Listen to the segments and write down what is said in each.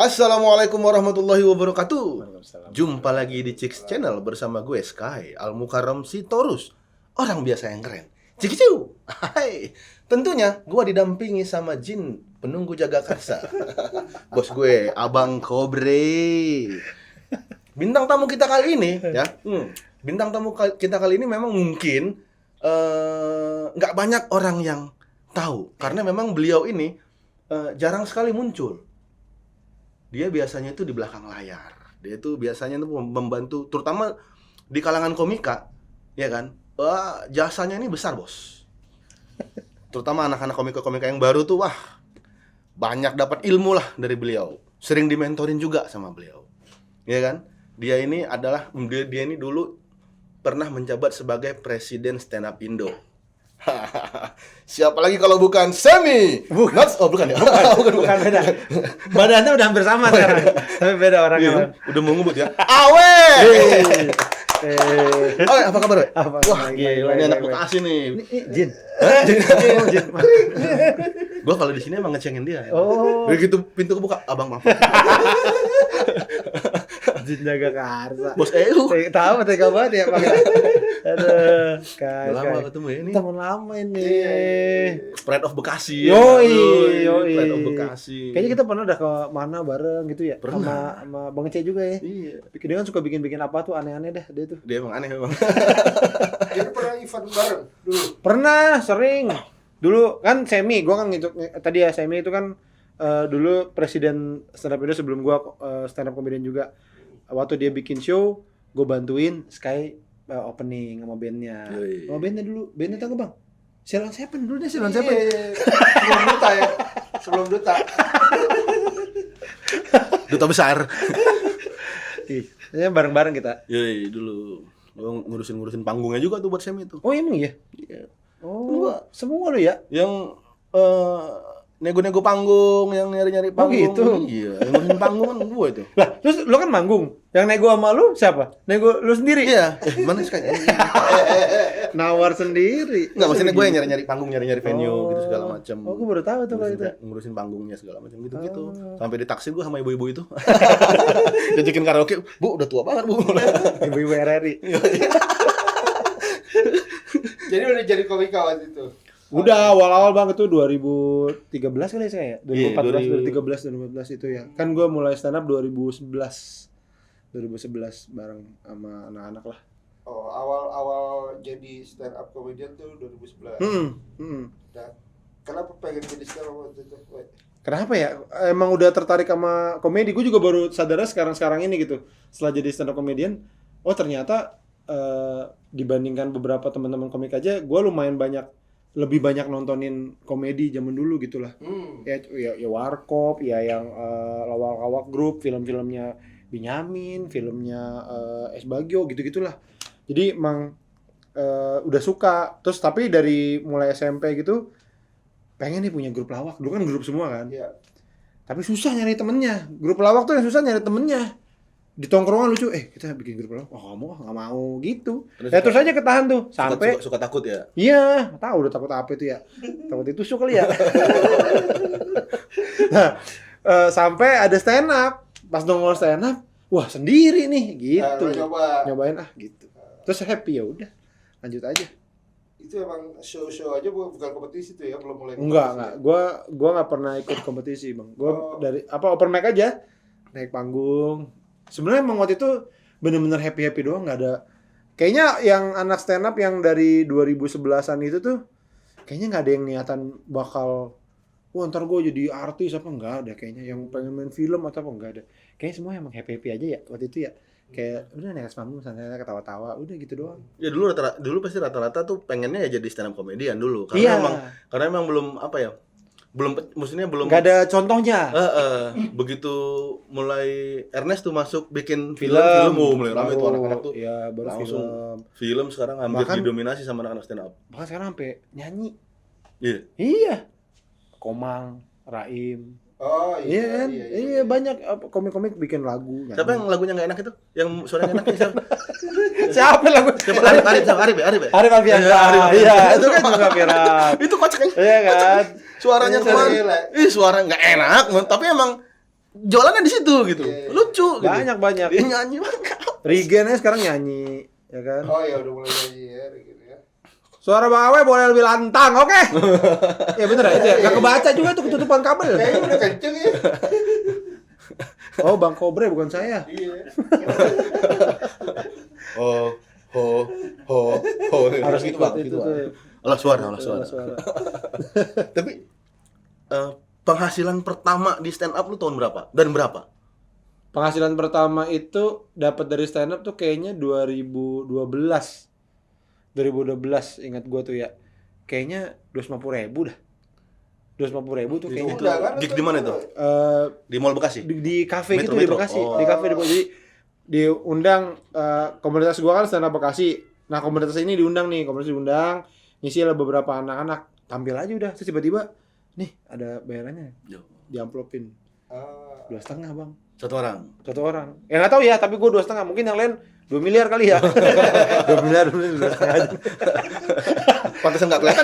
Assalamualaikum warahmatullahi wabarakatuh. Waalaikumsalam. Jumpa lagi di Chicks Channel bersama gue Sky Al-Mukarram Sitorus, orang biasa yang keren. Cikiciu. Hai. Tentunya gue didampingi sama Jin penunggu jaga karsa. Bos gue Abang Kobre. Bintang tamu kita kali ini ya. Bintang tamu kita kali ini memang mungkin nggak banyak orang yang tahu karena memang beliau ini jarang sekali muncul. Dia biasanya itu di belakang layar. Dia itu biasanya itu membantu, terutama di kalangan komika, ya kan? Wah, jasanya ini besar, bos. Terutama anak-anak komika-komika yang baru tuh, wah, banyak dapat ilmu lah dari beliau. Sering dimentorin juga sama beliau, ya kan? Dia ini dulu pernah menjabat sebagai presiden stand up Indo. Siapa lagi kalau bukan Semi? Bukan. Bukan ya? Bukan beda. Badannya udah hampir sama sekarang. Tapi beda orangnya. Iya, udah mau ngebut ya. Awe! Oh, apa kabar, we? Wah, gila, ini anak Bekasi nih. Jin. Jin. Gua kalau di sini emang ngecengin dia. Oh. Begitu pintu kebuka, abang maaf. Jin jaga karsa. Bos EU. Tahu tega banget ya, Pak. Aduh, Lama ketemu ya ini. Teman lama ini. Pride of Bekasi. Yoi. Pride of Bekasi. Kayaknya kita pernah udah ke mana bareng gitu ya? Pernah. Sama Bang Ece juga ya. Iya. Dia kan suka bikin apa tuh aneh-aneh dah dia tuh. Dia emang aneh memang. Jadi pernah event bareng dulu? Pernah, sering. Dulu kan Semi, gua kan tadi ya Semi itu kan dulu presiden stand up Indo sebelum gua stand up comedian juga. Waktu dia bikin show, gua bantuin Sky opening sama bandnya. Yoi. Sama bandnya dulu, bandnya tau gak bang? Silon Seven dulu deh, Silon Iya, Seven. sebelum duta ya. Sebelum duta. Duta besar. Ih, bareng-bareng kita. Yoi, dulu. Gua ngurusin panggungnya juga tuh buat Semi itu. Oh emang iya? Iya. Oh, semua lo ya? Yang nego-nego panggung, yang nyari-nyari panggung. gitu? Iya, yang ngurusin panggung kan gue itu. Lah, terus lo kan manggung. Yang nego sama lu siapa? Nego lu sendiri? Iya, mana sekali? Nawar sendiri. Enggak, maksudnya gue yang nyari-nyari panggung, nyari-nyari venue gitu segala macam. Oh, gue baru tahu tuh kalau itu. Ngurusin panggungnya segala macam gitu-gitu. Sampai ditaksir gue sama ibu-ibu itu. Diajakin karaoke, "Bu, udah tua banget, Bu." Ibu-ibu RRI. Jadi udah jadi komika waktu itu. Udah awal-awal banget tuh 2013 kali saya ya. 2014, Iya, 2013, 2014 itu ya. Kan gue mulai stand up 2011 bareng sama anak-anak lah. Oh, awal jadi stand up comedian tuh 2011. Nah, kenapa pengen jadi stand up waktu itu? Kenapa ya? Emang udah tertarik sama komedi. Gue juga baru sadarnya sekarang ini gitu. Setelah jadi stand up comedian, oh ternyata dibandingkan beberapa teman-teman komik aja, gue lumayan lebih banyak nontonin komedi zaman dulu gitulah. Ya Warkop, ya yang lawak-lawak grup, film-filmnya Benyamin, filmnya S Bagio gitu-gitulah. Jadi emang udah suka. Terus tapi dari mulai SMP gitu pengen nih punya grup lawak. Dulu kan grup semua kan. Iya. Tapi susah nyari temennya. Grup lawak tuh yang susah nyari temennya. Di tongkrongan lucu, kita bikin grup lawak. Oh, nggak mau gitu. Terus aja ketahan tuh sampai suka takut ya. iya, tahu udah takut apa itu ya. Takut ditusuk kali ya. Nah, sampai ada stand up. Pas nongol stand up, wah sendiri nih gitu. Nyobain gitu. Terus happy ya udah. Lanjut aja. Itu emang show aja bukan kompetisi tuh ya, belum mulai. Enggak. Gua enggak pernah ikut kompetisi, Bang. Gua dari open mic aja. Naik panggung. Sebenarnya emang waktu itu bener-bener happy doang, nggak ada. Kayaknya yang anak stand up yang dari 2011-an itu tuh kayaknya nggak ada yang niatan bakal wah ntar gue jadi artis apa, enggak ada kayaknya yang pengen main film atau apa, enggak ada. Kayaknya semua emang happy aja ya waktu itu ya. Kayak udah naik panggung santai ketawa-tawa udah gitu doang. Ya dulu pasti rata-rata tuh pengennya ya jadi stand up comedian dulu karena emang belum apa ya? Maksudnya belum nggak ada contohnya. Begitu mulai Ernest tuh masuk bikin film mulai ramai tuh anak-anak tuh. Iya, baru langsung film sekarang hampir didominasi sama anak-anak stand up. Bahkan sekarang sampai nyanyi. Iya. Komang, Raim. Oh iya. Iya, banyak komik-komik bikin lagu. Siapa yang lagunya nggak enak itu? Yang suaranya enak siapa? Siapa lagu? Arif ya? Arif Alfiandra. Iya, itu kan juga viral. Itu kocak kan? Iya kan? Suaranya kemana? Suara nggak enak, tapi emang jualannya di situ gitu. Iya, iya. Lucu gitu. Banyak. Dia nyanyi. Regen aja sekarang nyanyi, ya kan? Oh ya udah mulai nyanyi ya gitu ya. Suara Bang Awe boleh lebih lantang, oke? Ya bener ya itu ya. Gak kebaca juga tuh ketutupan kabel. Kayaknya udah kenceng ya. Oh, Bang Kobre bukan saya. Iya. Oh, Harus gitu, ikut Bang, itu gitu, Bang. tuh. Olah suara. Tapi penghasilan pertama di stand up lu tahun berapa? Dan berapa? Penghasilan pertama itu dapat dari stand up tuh kayaknya 2012. 2012 ingat gua tuh ya. Kayaknya 250.000 dah. 250.000 tuh kayaknya. Udah kan? Gig di mana itu? Di Mall Bekasi? Di kafe gitu Metro. di Bekasi, Oh. di kafe jadi diundang komunitas gua kan stand up Bekasi. Nah, komunitas ini diundang, ngisi lah beberapa anak-anak, tampil aja udah. Terus tiba-tiba nih ada bayarannya, diamplopin Ah. 2,5 Bang, Satu orang. satu orang. Ya nggak tahu ya, tapi gua 2,5, mungkin yang lain 2 miliar kali ya. 2 miliar 2,5 aja. Pantesan nggak kelihatan.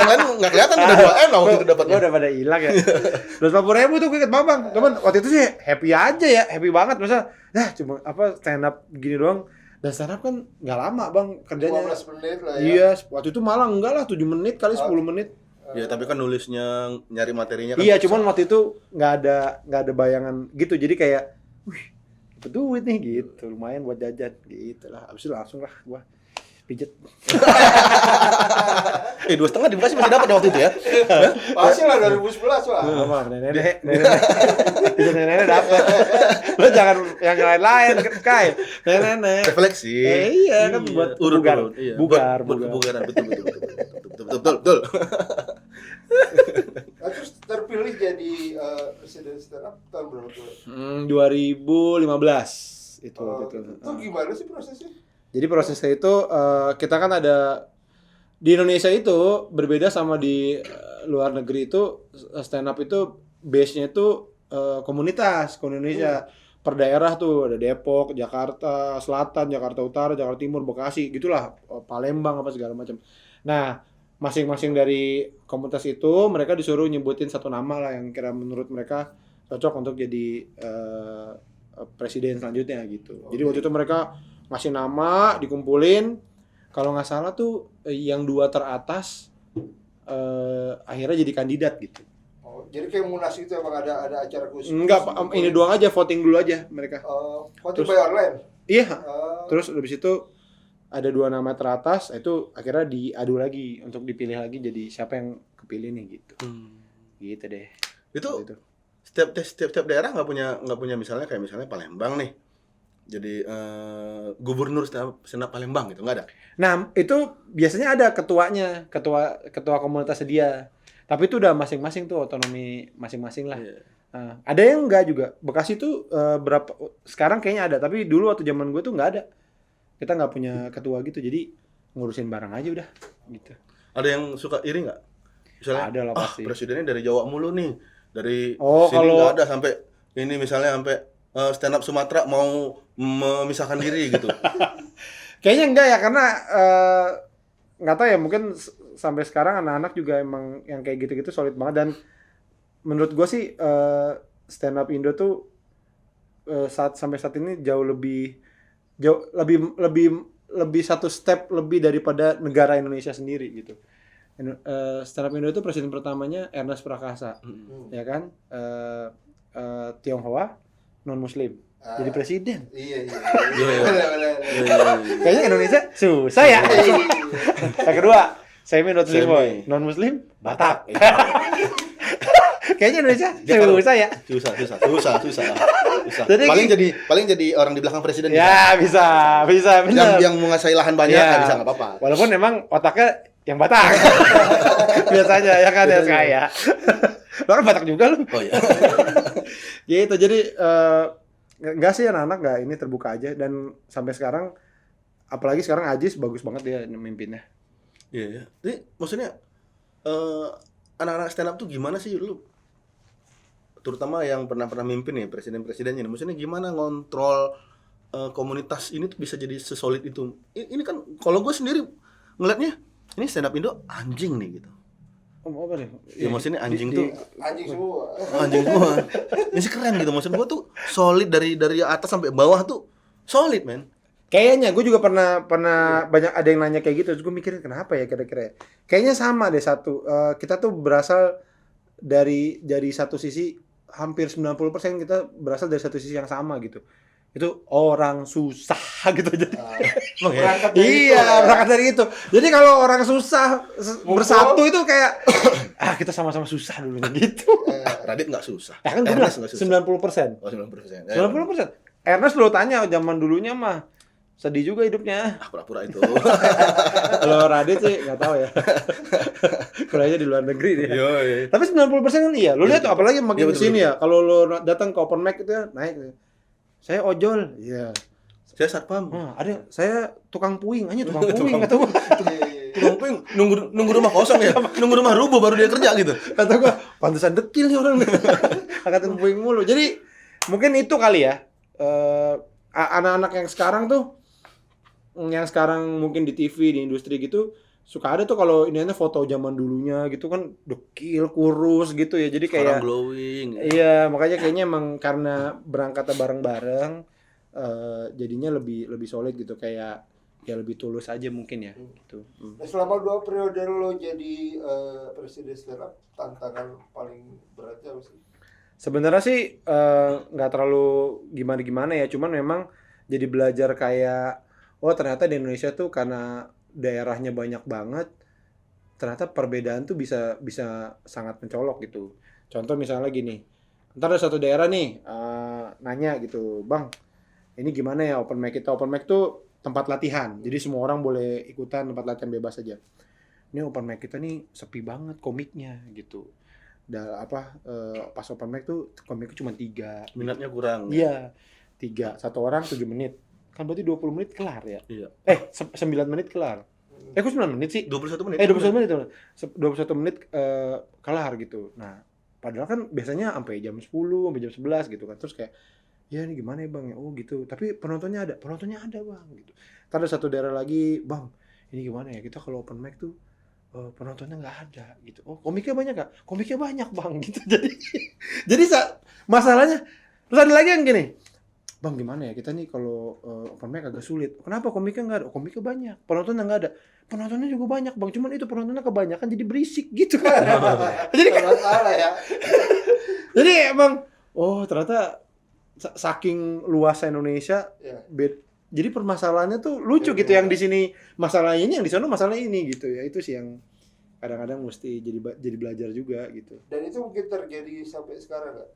Yang lain nggak kelihatan udah 2M lah waktu itu dapatnya. Gua udah pada hilang ya. 250.000 tuh gue inget banget Bang. Cuman waktu itu sih happy aja ya, happy banget masa. Cuma stand up gini doang. Dan stand up kan nggak lama Bang kerjanya. 15 menit lah ya. Iya, waktu itu malah enggak lah 7 menit kali 10 menit. Ya tapi kan nulisnya nyari materinya kan. Iya, cuman waktu itu nggak ada bayangan gitu. Jadi kayak, wih, dapet duit nih gitu, lumayan buat jajan gitu lah. Abis itu langsung lah gua pijet. 2,5 di Bekasi masih dapat waktu itu ya. Pasti lah 2011 lah. Apa nenek pijet nenek dapat. Lo jangan yang lain-lain Kai. Nenek. Refleksi. Iya kan buat urut, bugar. urut. Iya. Bugar. Buat kebugaran, betul. Nah, terus terpilih jadi presiden stand up tahun berapa tuh? 2015 itu waktu itu. Itu gimana sih prosesnya? Jadi prosesnya itu kita kan ada di Indonesia itu berbeda sama di luar negeri itu stand up itu base-nya itu komunitas Indonesia per daerah tuh ada Depok, Jakarta Selatan, Jakarta Utara, Jakarta Timur, Bekasi gitulah, Palembang apa segala macam. Nah, masing-masing dari komunitas itu mereka disuruh nyebutin satu nama lah yang kira menurut mereka cocok untuk jadi presiden selanjutnya gitu. Jadi waktu itu mereka ngasih nama, dikumpulin. Kalau nggak salah tuh yang 2 teratas akhirnya jadi kandidat gitu. Oh, jadi kayak Munas itu emang ada acara khusus. Enggak, ini doang aja, voting dulu aja mereka. Voting Terus- by online. Iya. Oh. Terus habis itu ada 2 nama teratas, itu akhirnya diadu lagi untuk dipilih lagi jadi siapa yang kepilih nih gitu. Gitu deh. Itu Gitu. setiap daerah nggak punya misalnya kayak misalnya Palembang nih. Jadi gubernur stand up Palembang gitu nggak ada. Nah, itu biasanya ada ketuanya, ketua komunitasnya dia. Tapi itu udah masing-masing tuh otonomi masing-masing lah. Iya. Nah, ada yang enggak juga. Bekasi tuh berapa sekarang kayaknya ada, tapi dulu waktu zaman gue tuh nggak ada. Kita nggak punya ketua gitu, jadi ngurusin barang aja udah gitu. Ada yang suka iri nggak? Misalnya, Ada lah pasti. presidennya dari Jawa mulu nih, dari Oh, sini kalau- nggak ada sampai ini misalnya sampai stand up Sumatera mau memisahkan diri gitu. Kayaknya enggak ya, karena nggak tahu ya, mungkin sampai sekarang anak-anak juga emang yang kayak gitu-gitu solid banget. Dan menurut gue sih stand up Indo tuh sampai saat ini jauh lebih satu step lebih daripada negara Indonesia sendiri gitu. Stand up Indo itu presiden pertamanya Ernest Prakasa, ya kan? Tionghoa non Muslim jadi presiden. Iya. Iya. Kayaknya Indonesia susah ya. Yang kedua, semi non Muslim boy, non Muslim Batak. Kayaknya Indonesia susah ya. Susah. Jadi Paling jadi orang di belakang presiden. Ya bisa benar. Yang menguasai lahan banyak Ya. nggak bisa nggak apa-apa. Walaupun emang otaknya yang Batak. Biasanya ya kan ya kaya. Lo kan Batak juga lu. Oh iya. Gitu, jadi enggak sih, anak-anak enggak, ini terbuka aja. Dan sampai sekarang, apalagi sekarang Ajis bagus banget dia memimpinnya. Iya. Jadi maksudnya anak-anak stand up tuh gimana sih lu? Terutama yang pernah mimpin nih presiden-presidennya. Maksudnya gimana ngontrol komunitas ini tuh bisa jadi sesolid itu? Ini kan kalau gue sendiri ngelihatnya ini stand up Indo anjing nih gitu. Apa nih? Ya maksudnya anjing tuh Anjing semua. anjing semua. Masih keren gitu. Maksud gua tuh solid dari atas sampai bawah tuh solid, men. Kayaknya gue juga pernah banyak ada yang nanya kayak gitu. Terus gue mikirin kenapa ya kira-kira. Kayaknya sama deh satu. Kita tuh berasal dari satu sisi hampir 90% kita berasal dari satu sisi yang sama gitu. Itu orang susah gitu jadi. Emang ya? Berangkat dari itu, Iya, ya. berangkat dari itu. Jadi kalau orang susah bersatu itu kayak kita sama-sama susah dulu gitu. Radit nggak susah. Ya kan gue bilang Ernest nggak susah. 90%. Oh, 90%. 90%. Ernest lo tanya zaman dulunya mah sedih juga hidupnya. Ah, pura-pura itu. Kalau Radit sih nggak tahu ya. Kuliahnya di luar negeri dia. Yoi. Tapi 90% kan iya. Lo lihat tuh apalagi makin Iya, betul, kesini ya. Kalau lo datang ke open mic itu ya naik. Saya ojol. Iya. Saya satpam. Ada saya tukang puing. Hanya tukang puing kata gua. Tukang puing nunggu rumah kosong ya. Nunggu rumah rubuh baru dia kerja gitu. Kata gua pantesan dekil nih orang. Angkatin puing mulu. Jadi mungkin itu kali ya. Anak-anak yang sekarang tuh yang sekarang mungkin di TV, di industri gitu suka ada tuh kalau ini foto zaman dulunya gitu kan dekil, kurus gitu ya. Jadi Sekarang kayak glowing. iya, makanya kayaknya emang karena berangkatnya bareng-bareng jadinya lebih solid gitu kayak ya lebih tulus aja mungkin ya gitu. Nah, selama 2 periode lo jadi presiden stand up, tantangan paling beratnya apa sih? Sebenarnya sih nggak terlalu gimana-gimana ya, cuman memang jadi belajar kayak oh ternyata di Indonesia tuh karena daerahnya banyak banget, ternyata perbedaan tuh bisa sangat mencolok gitu. Contoh misalnya gini, ntar ada satu daerah nih nanya gitu, bang, ini gimana ya open mic kita? Open mic tuh tempat latihan, jadi semua orang boleh ikutan tempat latihan bebas aja. Ini open mic kita nih sepi banget komiknya gitu. Pas open mic tuh komiknya cuma 3. Minatnya kurang. Iya, 3. Satu orang 7 menit. Kan berarti 20 menit kelar ya? Iya. 9 menit kelar. Kok 9 menit sih? 21 menit. 21 menit. 21 menit kelar gitu. Nah, padahal kan biasanya sampai jam 10, sampai jam 11 gitu kan. Terus kayak, ya ini gimana ya bang? Oh gitu. Tapi penontonnya ada bang gitu. Ntar ada satu daerah lagi, bang, ini gimana ya? Kita kalau open mic tuh penontonnya nggak ada gitu. Oh komiknya banyak nggak? Komiknya banyak bang gitu. Jadi masalahnya terus ada lagi yang gini, bang gimana ya kita nih kalau open mic agak sulit. Kenapa komiknya nggak ada? Komiknya banyak, penontonnya nggak ada. Penontonnya juga banyak bang, cuman itu penontonnya kebanyakan jadi berisik gitu kan. Jadi salah ya. Jadi emang ternyata saking luasnya Indonesia Ya. jadi permasalahannya tuh lucu gitu, yang di sini masalah ini, yang di sana masalah ini gitu ya. Itu sih yang kadang-kadang mesti jadi belajar juga gitu. Dan itu mungkin terjadi sampai sekarang nggak?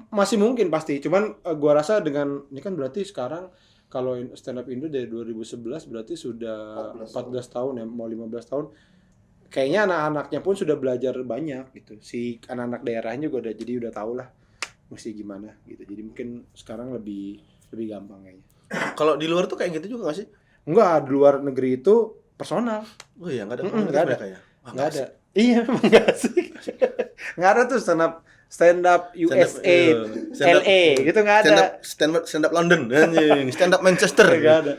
Masih mungkin pasti, cuman gua rasa dengan ini kan berarti sekarang kalau stand up Indo dari 2011 berarti sudah 14 tahun ya, mau 15 tahun. Kayaknya anak-anaknya pun sudah belajar banyak gitu. Si anak-anak daerahnya juga udah tahu lah mesti gimana gitu. Jadi mungkin sekarang lebih gampang kayaknya. Kalau di luar tuh kayak gitu juga nggak sih? Enggak, di luar negeri itu personal. Oh iya, nggak ada. Nggak ada. Mereka ya? Nggak ada. Iya, memang nggak asik. Nggak ada tuh stand up USA, LA gitu, nggak ada. Stand up London, anjing. Stand up Manchester. Nggak ada.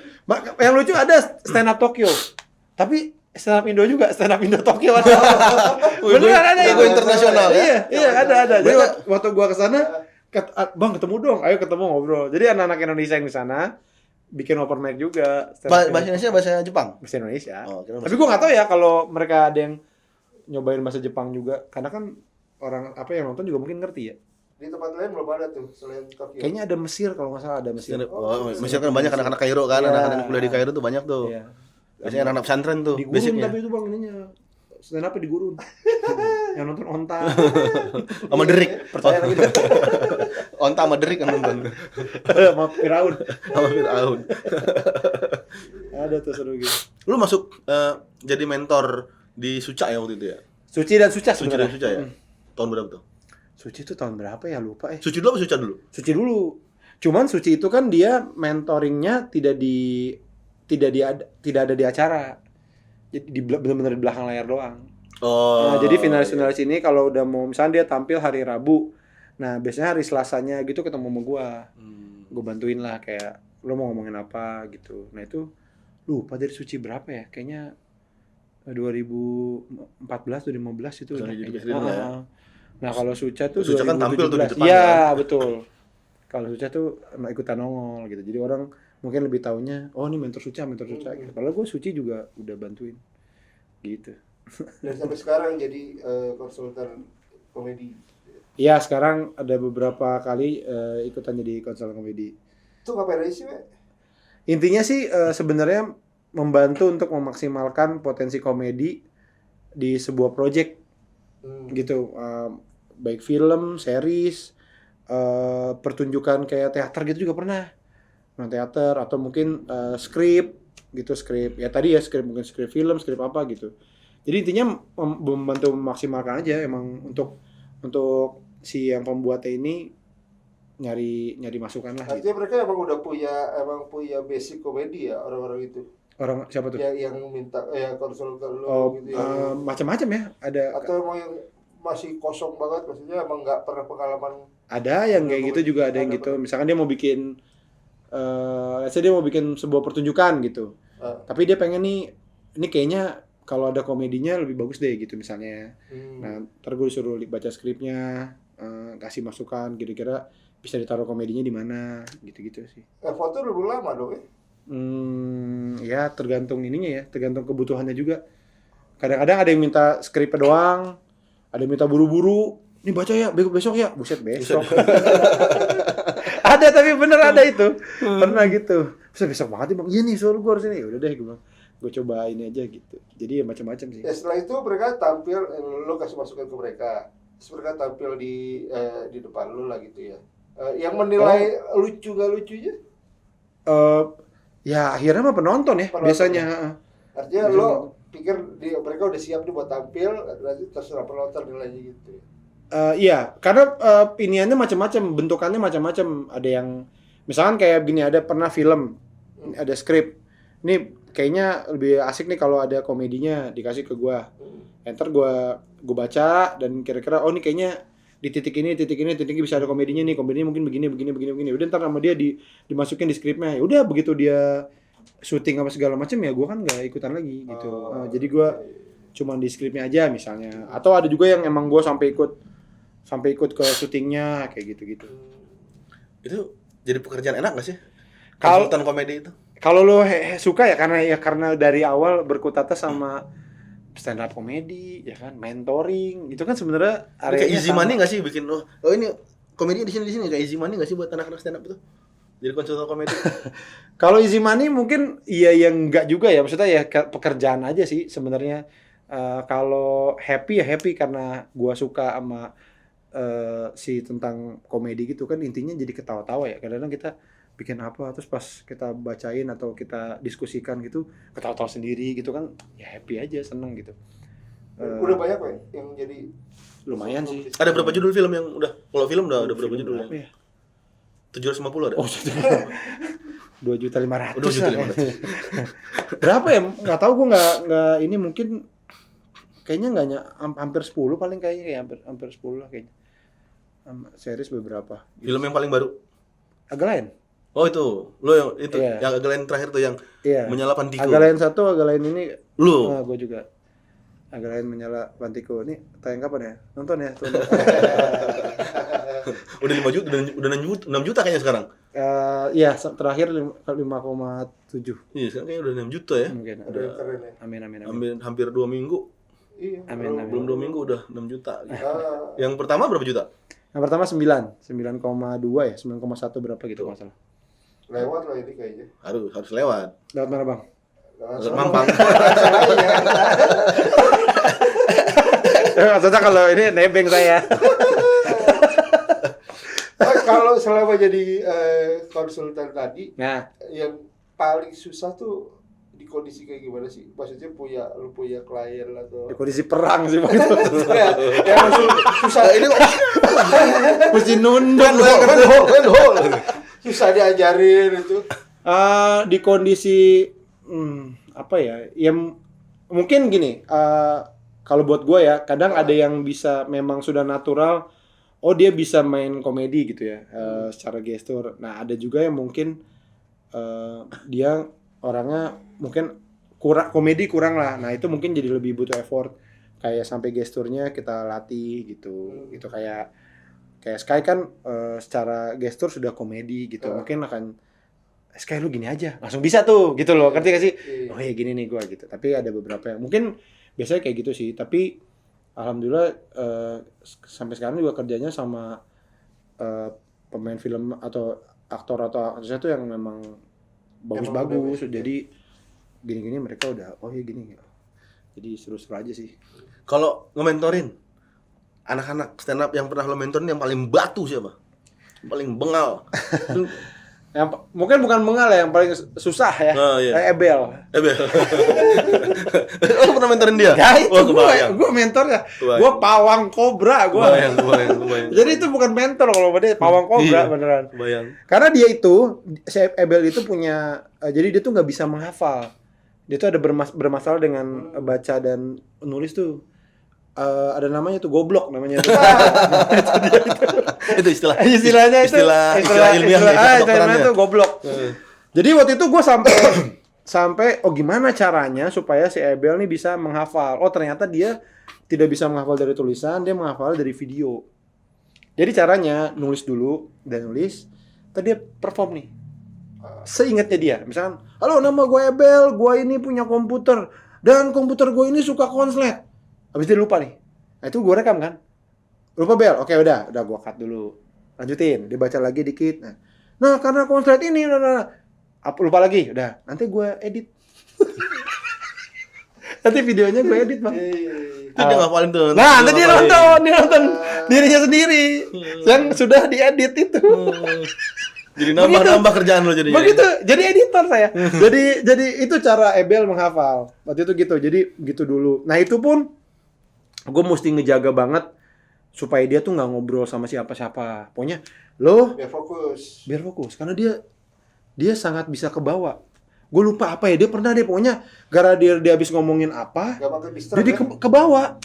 Yang lucu ada stand up Tokyo. Tapi stand up Indo juga, stand up Indo Tokyo ada. Beneran ada itu. Go internasional ya? Iya, ada. Jadi waktu gua kesana, bang ketemu dong, ayo ketemu ngobrol. Jadi anak-anak Indonesia yang di sana bikin open mic juga. Bahasa Indonesia, bahasa Jepang. Bahasa Indonesia. Oh, kira Tapi gue nggak tahu ya kalau mereka ada yang nyobain bahasa Jepang juga, karena kan orang yang nonton juga mungkin ngerti ya. Di tempat lain belum ada tuh selain Tokyo. Kayaknya ada Mesir kalau nggak salah, ada Mesir. Mesir kan banyak anak-anak Kairo kan, Iya. anak-anak kuliah di Kairo tuh banyak tuh. Iya. Biasanya anak-anak pesantren tuh, Di gurun basicnya. tapi itu bang ininya stand up di gurun. Yang nonton onta. Sama Derik. Percaya lagi. Onta sama Derik kan nonton. Sama Firaun. Sama Fir'aun. Ada tuh seru gitu. Lu masuk jadi mentor di Suca ya waktu itu ya? Suci dan Suca Suci sebenarnya. dan Suca ya? Tahun berapa tuh? Suci itu tahun berapa ya, lupa Suci dulu apa Suca dulu? Suci dulu. Cuman Suci itu kan dia mentoringnya tidak ada di acara. Jadi benar-benar di belakang layar doang. Oh. Nah, jadi finalis-finalis ini kalau udah mau, misalnya dia tampil hari Rabu, nah biasanya hari Selasanya gitu ketemu sama gua. Gua bantuin lah kayak lo mau ngomongin apa gitu. Nah itu lupa dari Suci berapa ya? Kayaknya 2014 2015 itu Jadi kayaknya. presiden ya. Nah kalau Suca tuh Suca kan tampil tuh di 2017. depan, Iya kan? betul. Kalau Suca tuh ikutan nongol gitu. Jadi orang mungkin lebih taunya, oh ini mentor Suca gitu. Padahal gue Suci juga udah bantuin gitu. Dan sampai sekarang jadi konsultan komedi. Iya sekarang ada beberapa kali ikutan jadi konselor komedi. Itu ngapain aja sih, Pak? Intinya sih sebenarnya membantu untuk memaksimalkan potensi komedi di sebuah project gitu. Baik film, series, pertunjukan kayak teater gitu juga pernah. Nah, teater atau mungkin skrip gitu, skrip. Ya tadi ya skrip, mungkin skrip film, skrip apa gitu. Jadi intinya membantu memaksimalkan aja emang untuk si yang pembuatnya ini nyari masukan lah gitu. Artinya mereka emang punya basic komedi ya orang-orang itu. Orang siapa tuh? Yang minta konsul ke lu gitu ya. Macam-macam ya. Ada Atau emang yang masih kosong banget, maksudnya emang nggak pernah pengalaman. ada yang kayak gitu juga, ada yang gitu. Misalkan dia mau bikin let's say dia mau bikin sebuah pertunjukan gitu. Tapi dia pengen nih, ini kayaknya kalau ada komedinya lebih bagus deh gitu misalnya. Nah, ntar gue disuruh baca skripnya, kasih masukan kira-kira bisa ditaruh komedinya di mana, gitu-gitu sih. Foto udah lama dong ya? Ya tergantung ininya ya, tergantung kebutuhannya juga. Kadang-kadang ada yang minta skripnya doang, ada yang minta buru-buru. Ini baca ya, besok ya, buset besok. Ada tapi bener ada itu, pernah gitu. Besok banget nih bang, iya nih soal gue harus ini. Udah deh gue coba ini aja gitu. Jadi ya macam-macam sih. Ya setelah itu mereka tampil, lo kasih masukan ke mereka. Terus mereka tampil di depan lo lah gitu ya. Yang menilai lucu gak lucunya? Ya akhirnya mah penonton ya biasanya. Artinya lo pikir mereka udah siap nih buat tampil, nanti terserah penonton nilainya gitu. Iya, karena iniannya macam-macam, bentukannya macam-macam. Ada yang misalkan kayak gini, ada pernah film, ada skrip. Ini kayaknya lebih asik nih kalau ada komedinya dikasih ke gua. Ntar gua baca dan kira-kira oh ini kayaknya di titik ini bisa ada komedinya nih. Komedinya mungkin begini. Udah ntar sama dia dimasukin di skripnya. Ya udah begitu dia syuting apa segala macam ya gua kan nggak ikutan lagi gitu. Jadi gua cuma di skripnya aja misalnya. Atau ada juga yang emang gua sampai ikut ke syutingnya kayak gitu-gitu. Itu jadi pekerjaan enak gak sih? Kalau Konsultan komedi itu? Kalau lo suka ya karena dari awal berkutatnya sama stand up komedi ya kan, mentoring itu kan sebenarnya Kayak areanya easy sama. money gak sih bikin oh ini komedi di sini kayak easy money gak sih buat anak-anak stand up itu? Jadi konsultan komedi. Kalau easy money mungkin iya yang enggak juga ya, maksudnya ya pekerjaan aja sih sebenarnya. Kalau happy ya happy karena gua suka sama si tentang komedi gitu kan, intinya jadi ketawa-tawa ya. Kadang-kadang kita bikin apa terus pas kita bacain atau kita diskusikan gitu ketawa-tawa sendiri gitu kan, ya happy aja, seneng gitu. Udah banyak Pak yang jadi Lumayan sih. Ada berapa judul film yang udah? Kalau film udah ada berapa judul Apa ya? ya? 750 ada? Oh, 2.500.000. 2.500.000. Berapa ya? Nggak tahu, gue nggak ini mungkin kayaknya nggak hampir 10 paling kayaknya, hampir 10 lah kayaknya. Series beberapa. Film yang paling baru? Agak lain. Oh itu, lo yang itu, Iya. yang agak lain terakhir tuh yang menyala Pantiku. Agak lain satu, agak lain ini. Lu? Gue juga. Agak lain menyala Pantiku. Ini tayang kapan ya? Nonton ya. Udah 5 juta, udah 6 juta kayaknya sekarang. Iya, terakhir 5,7. Iya, sekarang kayaknya udah 6 juta ya. Mungkin. udah keren ya. Amin. Hampir 2 minggu. Iya. Amin. Belum 2 minggu udah 6 juta. Yang pertama berapa juta? Yang pertama 9,2 ya, 9,1 berapa gitu kalau salah. Lewat lah ini kayaknya. Harus lewat. Lewat mana bang? Lewat Mampang. Maksudnya kalau ini nebeng saya. Kalau selama jadi konsultan tadi, Nah, yang paling susah tuh di kondisi kayak gimana sih? Maksudnya lu punya klien atau di kondisi perang sih bang itu. ya maksud susah Ini Mesti nunduk. susah diajarin itu. Di kondisi apa ya? Yang mungkin gini. Kalau buat gue ya, kadang ada yang bisa memang sudah natural. Oh dia bisa main komedi gitu ya, secara gestur. Nah ada juga yang mungkin dia orangnya mungkin komedi kurang lah. Nah itu mungkin jadi lebih butuh effort. kayak sampai gesturnya kita latih gitu. Itu kayak Sky kan secara gestur sudah komedi gitu. Mungkin akan Sky lu gini aja, langsung bisa tuh gitu loh. Ngerti gak sih? Oh ya gini nih gua gitu. Tapi ada beberapa yang mungkin biasanya kayak gitu sih. Tapi alhamdulillah sampai sekarang juga kerjanya sama pemain film atau aktor atau aktrisnya tuh yang memang bagus-bagus. Jadi gini-gini mereka udah oh ya gini. Jadi seru-seru aja sih. Kalau nge-mentorin anak-anak stand up yang pernah lo mentorin yang paling batu siapa? Paling bengal. Yang mungkin bukan bengal ya, yang paling susah ya. Oh, iya. Kayak Ebel. Lo pernah mentorin dia? Ya itu Oh, kebayang. gue mentornya. Kebayang. Gue pawang kobra gue. Kebayang. Jadi itu bukan mentor kalau dia pawang kobra Iya. beneran. Kebayang. Karena dia itu, si Ebel itu punya, jadi dia tuh nggak bisa menghafal. Dia tuh ada bermasalah dengan baca dan nulis tuh. Ada namanya tuh goblok namanya tuh. Itu istilahnya Istilahnya ilmiahnya, istilahnya tuh goblok. Jadi waktu itu gue sampai oh gimana caranya supaya si Ebel nih bisa menghafal. Oh ternyata dia tidak bisa menghafal dari tulisan, dia menghafal dari video. Jadi caranya nulis dulu dan nulis, tadi dia perform nih. Seingatnya dia, misalkan, halo nama gue Ebel, gue ini punya komputer dan komputer gue ini suka konslet. Habis itu lupa nih. Nah itu gue rekam kan. Lupa Bel, oke udah gue cut dulu. Lanjutin, dibaca lagi dikit. Nah karena konslet ini, lupa lagi, udah. Nanti gue edit. Nanti videonya gue edit bang. Itu dia ngapalin tuh. Nah nanti dia nonton dirinya sendiri yang sudah diedit itu. Jadi nambah kerjaan lo jadinya. Begitu, jadi editor saya. jadi itu cara Ebel menghafal. Waktu itu gitu, jadi gitu dulu. Nah itu pun gue mesti ngejaga banget supaya dia tuh nggak ngobrol sama siapa-siapa. Pokoknya lo biar fokus karena dia sangat bisa kebawa. Gue lupa apa ya, dia pernah deh pokoknya gara dia habis ngomongin apa jadi kebawa.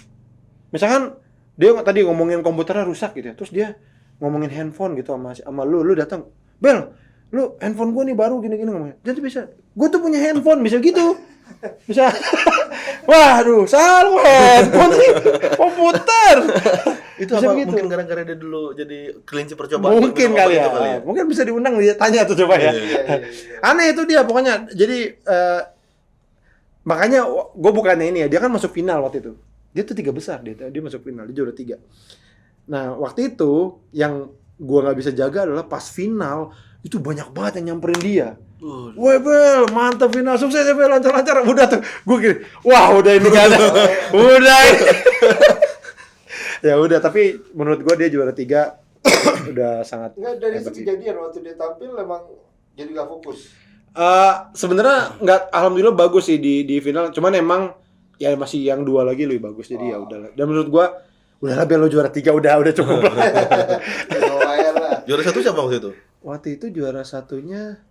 Misalkan dia tadi ngomongin komputernya rusak gitu ya, terus dia ngomongin handphone gitu sama lu datang, Bel, lu handphone gue nih baru gini-gini ngomongnya. Jadi bisa, gue tuh punya handphone bisa gitu. Bisa. Waduh, salah handphone sih. Komputer. Itu bisa apa begitu. mungkin gara-gara dia dulu jadi kelinci percobaan. Mungkin kali ya. Mungkin bisa diundang dia tanya tuh coba ya. Aneh itu dia pokoknya. Jadi makanya gue bukannya ini ya, dia kan masuk final waktu itu. Dia tuh 3 besar dia masuk final, dia juara 3. Nah, waktu itu yang gue nggak bisa jaga adalah pas final itu banyak banget yang nyamperin dia. Wah Bel, mantap final, sukses ya Bel, lancar-lancar. Udah tuh, gue gini, wah udah ini gak ada. Udah ya udah, tapi menurut gue dia juara 3 udah sangat. Enggak, dari itu kejadian waktu dia tampil memang jadi gak fokus. Sebenarnya nggak, alhamdulillah bagus sih di final. Cuman emang ya masih yang 2 lagi lebih bagus, jadi ya udahlah. Dan menurut gue udahlah Bel, lo juara 3 udah cukup lah. Lumayan lah. Juara 1 siapa waktu itu? Waktu itu juara satunya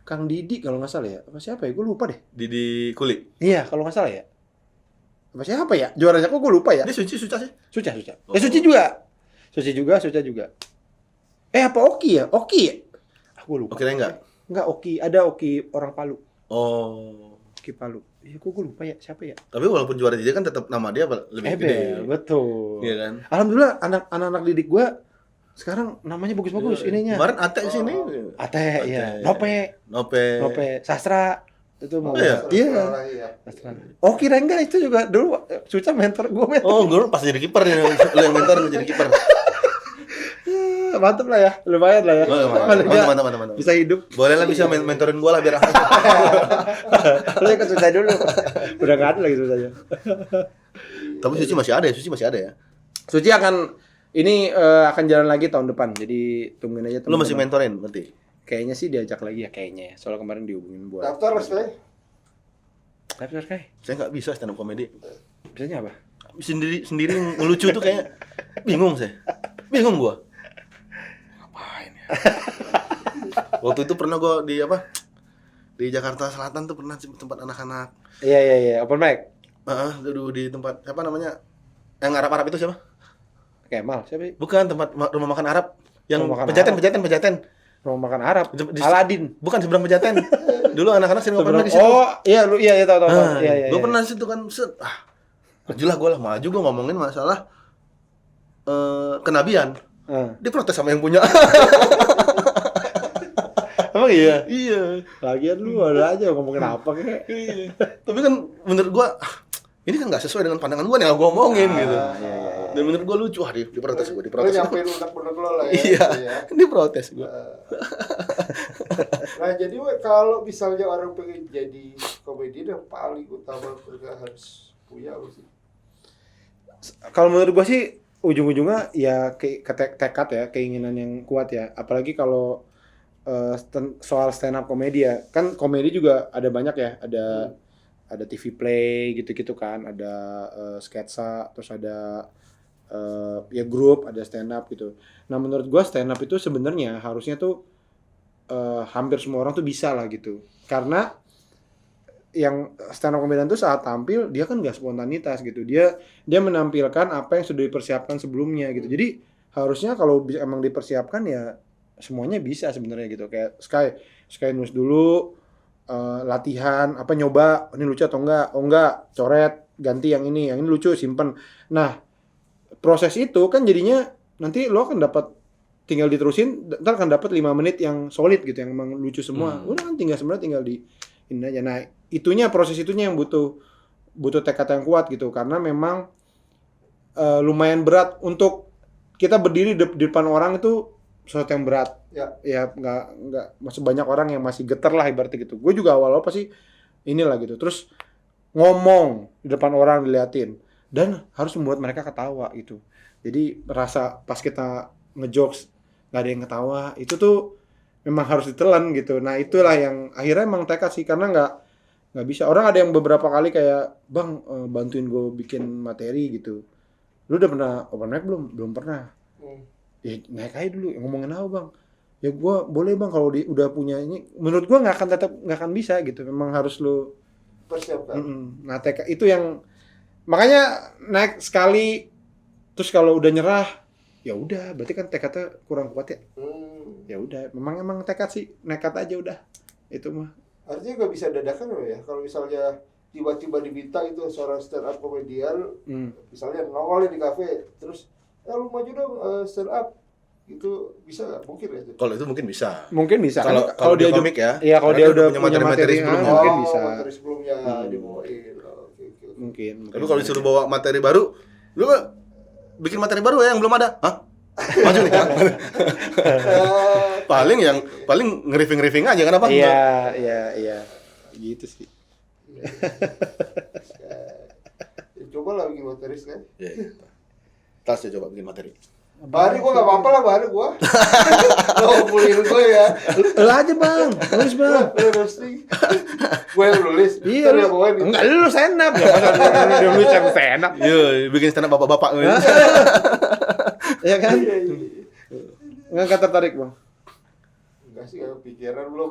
Kang Didi kalau nggak salah ya. Apa siapa ya? Gue lupa deh. Didi Kuli. Iya, kalau nggak salah ya. Apa siapa ya? Juaranya kok gue lupa ya. Dia Suci sih. Suca. Oh. Suci juga. Apa Oki ya? Oki ya? Gue lupa. Oke, enggak. Enggak Oki, ada Oki orang Palu. Oh. Oki Palu. Iya, gue lupa ya. Siapa ya? Tapi walaupun juara 3 kan tetap nama dia lebih gede. Ebel, betul. Iya kan? Alhamdulillah anak-anak didik gue sekarang namanya bagus-bagus ininya. Kemarin Ate di sini. Ate, iya. Nope. Sastra. Itu mau. iya? Iya. Sastra. Oh, kira enggak itu juga dulu Suca mentor gue. Oh, gue pas jadi kiper ya. Lo yang mentor jadi kiper. Mantap lah ya. Lumayan lah ya. Mantap. Bisa hidup. Boleh lah bisa mentorin gue lah biar Lo ikut Suca dulu. Udah enggak ada lagi Sucanya. Tapi Suci masih ada ya. Suci akan jalan lagi tahun depan. Jadi tungguin aja Lu teman-teman. masih mentorin berarti? Kayaknya sih diajak lagi ya kayaknya ya. Soalnya kemarin dihubungin buat Daftar mas Bel. daftar kayak. Saya nggak bisa stand up comedy. Bisanya apa? Sendiri ngelucu tuh kayak bingung gua. Ngapain ya? Waktu itu pernah gua di Jakarta Selatan tuh pernah tempat anak-anak. Iya, open mic. Dulu di tempat apa namanya? Yang Arab itu siapa? Kemal, siapa sih? Bukan tempat rumah makan Arab yang Rumah makan pejaten. Rumah makan Arab. Di- Aladin. Bukan seberang pejaten. Dulu anak-anak sering ngobrol di situ. Oh, iya tahu. Iya. Gua pernah di situ kan. Majulah gue lah, maju gue ngomongin masalah kenabian. Dia protes sama yang punya. Emang iya? Iya. Lagian lu ada aja ngomongin apa kek. Iya. Tapi kan menurut gue ini kan nggak sesuai dengan pandangan gue yang gue omongin gitu. Iya. Dan menurut gue lucu, diprotes gue, Lo diprotes. nyampein unek-unek lo lah ya. Iya, gitu ya. diprotes gue. Nah jadi kalau misalnya orang pengen jadi komedian yang paling utama mereka harus punya apa sih? Kalau menurut gua sih ujung-ujungnya ya tekad ya, keinginan yang kuat ya. Apalagi kalau soal stand up komedi ya. Kan komedi juga ada banyak ya, ada TV play gitu-gitu kan, ada sketsa, terus ada ya grup, ada stand up gitu. Nah, menurut gua stand up itu sebenarnya harusnya tuh hampir semua orang tuh bisa lah gitu. Karena yang stand up comedian tuh saat tampil dia kan nggak spontanitas gitu, dia menampilkan apa yang sudah dipersiapkan sebelumnya gitu. Jadi harusnya kalau emang dipersiapkan ya semuanya bisa sebenarnya gitu. Kayak Sky nulis dulu, latihan apa, nyoba ini lucu atau enggak, coret ganti yang ini lucu, simpen. Nah, proses itu kan jadinya nanti lo akan dapat, tinggal diterusin, ntar akan dapat 5 menit yang solid gitu, yang emang lucu semua. Udah kan tinggal di ini aja. Nah, proses itunya yang butuh tekad yang kuat gitu, karena memang lumayan berat untuk kita berdiri di depan orang, itu sesuatu yang berat. Ya nggak masih banyak orang yang masih getar lah ibaratnya gitu. Gue juga awal-awal pasti inilah gitu. Terus ngomong di depan orang diliatin dan harus membuat mereka ketawa gitu. Jadi rasa pas kita ngejokes nggak ada yang ketawa, itu tuh memang harus ditelan gitu. Nah, itulah yang akhirnya emang tekad sih, karena nggak bisa. Orang ada yang beberapa kali kayak, "Bang, bantuin gue bikin materi gitu." Lu udah pernah open mic belum? Belum pernah. Ya naik aja dulu, ngomongin apa Bang? Ya gue boleh Bang, kalau udah punya ini. Menurut gue nggak akan bisa gitu. Memang harus lu Persiapkan. Nah, tekad itu yang makanya naik sekali, terus kalau udah nyerah, ya udah, berarti kan tekadnya kurang kuat ya. Ya udah, emang tekad sih, nekat aja udah. Itu mah. Artinya nggak bisa dadakan loh ya. Kalau misalnya tiba-tiba diminta itu seorang stand up komedian, misalnya nongol di kafe, terus lu maju dong stand up, itu bisa nggak? Mungkin ya itu. Kalau itu mungkin bisa. Mungkin bisa. Kalau dia komik ya. Iya, kalau Karena dia udah punya materi sebelumnya. mungkin bisa. Materi sebelumnya dibawain. Oke. Mungkin. Tapi kalau disuruh bawa materi baru, lu bikin materi baru ya yang belum ada. Hah? Maju nih. paling nge-riffing aja kan apa? Iya. Gitu sih. Coba lah bikin materi kan. Iya. Tas ya coba bikin materi. Bahari gua nggak apa-apa lah, bahari gua. Lo ngumpulin gua ya. Lu aja Bang, nulis Bang. Lo roasting. Gua yang nulis. Iya, Ntar yang bawain gitu. enggak, lu stand up ya, masa dia nulis yang stand up. Iya, bikin stand up bapak-bapak. Iya kan? Enggak tertarik Bang. Enggak sih, kayak pikiran belum.